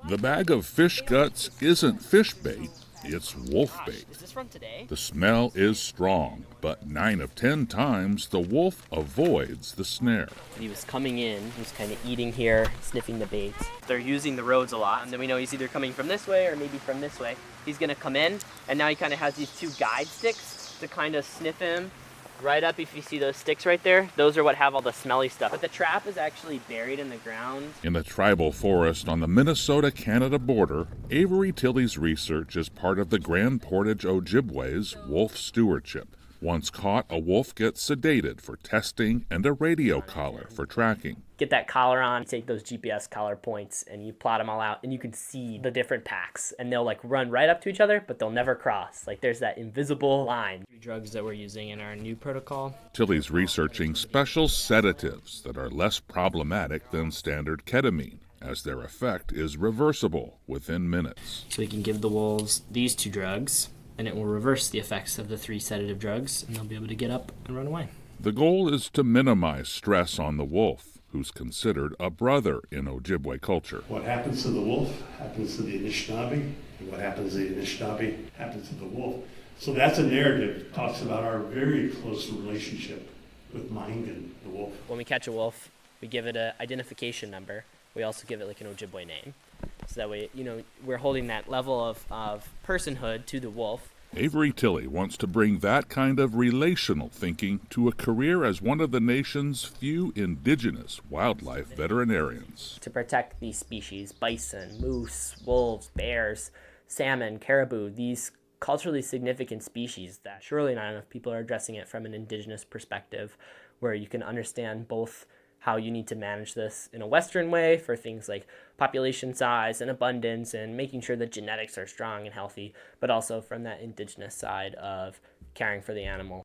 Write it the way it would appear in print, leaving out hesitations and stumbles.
The bag of fish guts isn't fish bait, it's wolf bait. Is this from today? The smell is strong, but 9 of 10 times the wolf avoids the snare. He was coming in, he was kind of eating here, sniffing the baits. They're using the roads a lot, and then we know he's either coming from this way or maybe from this way. He's gonna come in, and now he kind of has these 2 guide sticks to kind of sniff him. Right up, if you see those sticks right there, those are what have all the smelly stuff. But the trap is actually buried in the ground. In the tribal forest on the Minnesota-Canada border, Avery Tilley's research is part of the Grand Portage Ojibwe's wolf stewardship. Once caught, a wolf gets sedated for testing and a radio collar for tracking. Get that collar on, take those GPS collar points, and you plot them all out, and you can see the different packs, and they'll like run right up to each other, but they'll never cross. Like there's that invisible line. 3 drugs that we're using in our new protocol. Tilley's researching special sedatives that are less problematic than standard ketamine, as their effect is reversible within minutes. So we can give the wolves these 2 drugs, and it will reverse the effects of the 3 sedative drugs, and they'll be able to get up and run away. The goal is to minimize stress on the wolf, who's considered a brother in Ojibwe culture. What happens to the wolf happens to the Anishinaabe, and what happens to the Anishinaabe happens to the wolf. So that's a narrative that talks about our very close relationship with mind and the wolf. When we catch a wolf, we give it an identification number. We also give it like an Ojibwe name. So that way, we're holding that level of personhood to the wolf. Avery Tilley wants to bring that kind of relational thinking to a career as one of the nation's few Indigenous wildlife veterinarians. To protect these species, bison, moose, wolves, bears, salmon, caribou, these culturally significant species that surely not enough people are addressing it from an Indigenous perspective, where you can understand both how you need to manage this in a Western way for things like population size and abundance and making sure that genetics are strong and healthy, but also from that Indigenous side of caring for the animal.